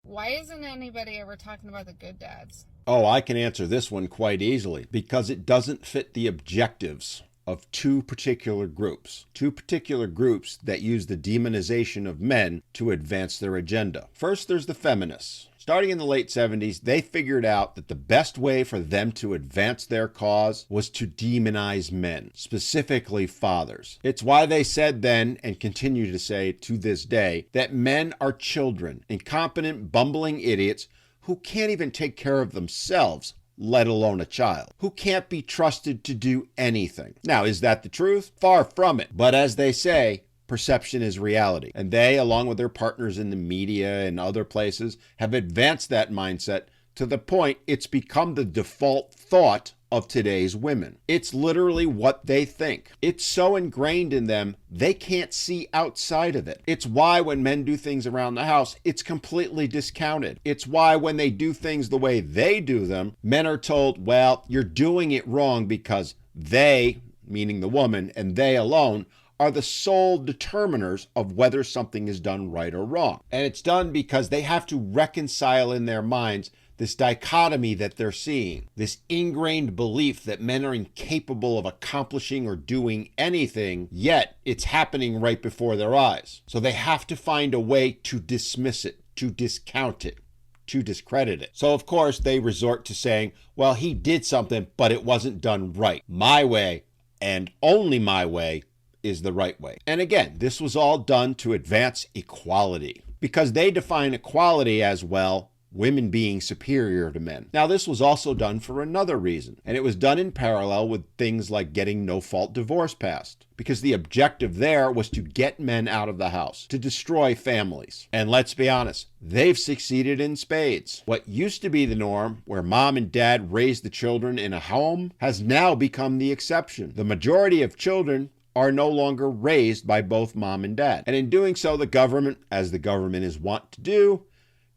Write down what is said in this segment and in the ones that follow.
Why isn't anybody ever talking about the good dads? Oh, I can answer this one quite easily. Because it doesn't fit the objectives of two particular groups that use the demonization of men to advance their agenda. First, there's the feminists. Starting in the late 70s, they figured out that the best way for them to advance their cause was to demonize men, specifically fathers. It's why they said then, and continue to say to this day, that men are children, incompetent, bumbling idiots who can't even take care of themselves, let alone a child, who can't be trusted to do anything. Now, is that the truth? Far from it. But as they say, perception is reality. And they, along with their partners in the media and other places, have advanced that mindset to the point it's become the default thought of today's women. It's literally what they think. It's so ingrained in them, they can't see outside of it. It's why when men do things around the house, it's completely discounted. It's why when they do things the way they do them, men are told, well, you're doing it wrong because they, meaning the woman, and they alone, are the sole determiners of whether something is done right or wrong. And it's done because they have to reconcile in their minds this dichotomy that they're seeing, this ingrained belief that men are incapable of accomplishing or doing anything, yet it's happening right before their eyes. So they have to find a way to dismiss it, to discount it, to discredit it. So of course they resort to saying, well, he did something, but it wasn't done right. My way, and only my way, is the right way. And again, this was all done to advance equality, because they define equality as, well, women being superior to men. Now, this was also done for another reason, and it was done in parallel with things like getting no-fault divorce passed, because the objective there was to get men out of the house, to destroy families. And let's be honest, they've succeeded in spades. What used to be the norm, where mom and dad raised the children in a home, has now become the exception. The majority of children are no longer raised by both mom and dad. And in doing so, the government, as the government is wont to do,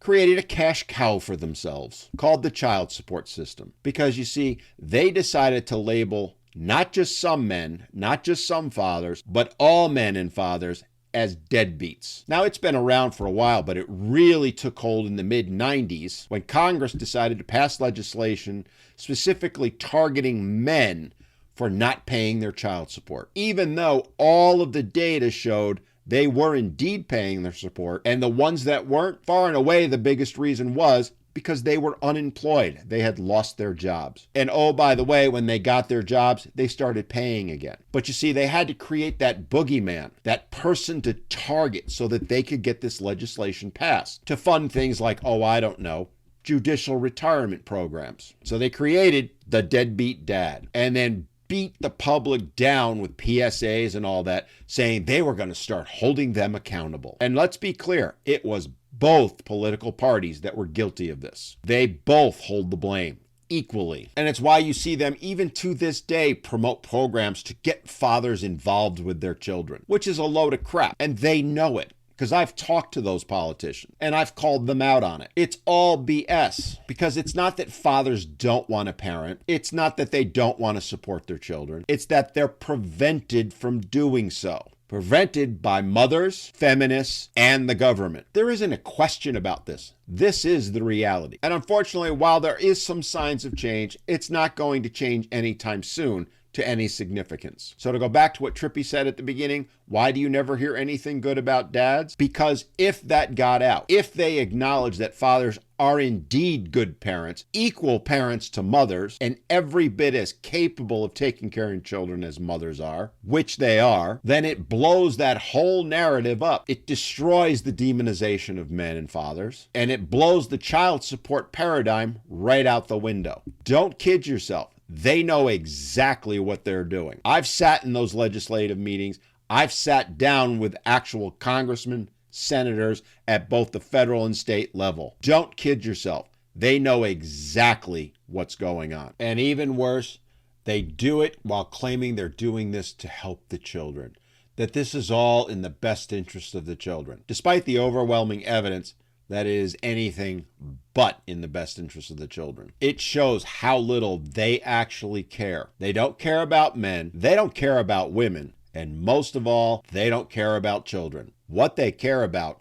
created a cash cow for themselves called the child support system. Because you see, they decided to label not just some men, not just some fathers, but all men and fathers as deadbeats. Now, it's been around for a while, but it really took hold in the mid-90s when Congress decided to pass legislation specifically targeting men for not paying their child support, even though all of the data showed they were indeed paying their support, and the ones that weren't, far and away the biggest reason was because they were unemployed. They had lost their jobs. And oh, by the way, when they got their jobs, they started paying again. But you see, they had to create that boogeyman, that person to target so that they could get this legislation passed to fund things like, oh, I don't know, judicial retirement programs. So they created the deadbeat dad, and then beat the public down with PSAs and all that, saying they were going to start holding them accountable. And let's be clear, it was both political parties that were guilty of this. They both hold the blame equally. And it's why you see them, even to this day, promote programs to get fathers involved with their children, which is a load of crap. And they know it, because I've talked to those politicians and I've called them out on it. It's all BS, because it's not that fathers don't want to parent. It's not that they don't want to support their children. It's that they're prevented from doing so. Prevented by mothers, feminists, and the government. There isn't a question about this. This is the reality. And unfortunately, while there is some signs of change, it's not going to change anytime soon to any significance. So to go back to what Trippy said at the beginning, why do you never hear anything good about dads? Because if that got out, if they acknowledge that fathers are indeed good parents, equal parents to mothers, and every bit as capable of taking care of children as mothers are, which they are, then it blows that whole narrative up. It destroys the demonization of men and fathers, and it blows the child support paradigm right out the window. Don't kid yourself. They know exactly what they're doing. I've sat in those legislative meetings. I've sat down with actual congressmen, senators at both the federal and state level. Don't kid yourself. They know exactly what's going on. And even worse, they do it while claiming they're doing this to help the children, that this is all in the best interest of the children, despite the overwhelming evidence that it is anything but in the best interest of the children. It shows how little they actually care. They don't care about men. They don't care about women. And most of all, they don't care about children. What they care about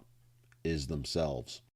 is themselves.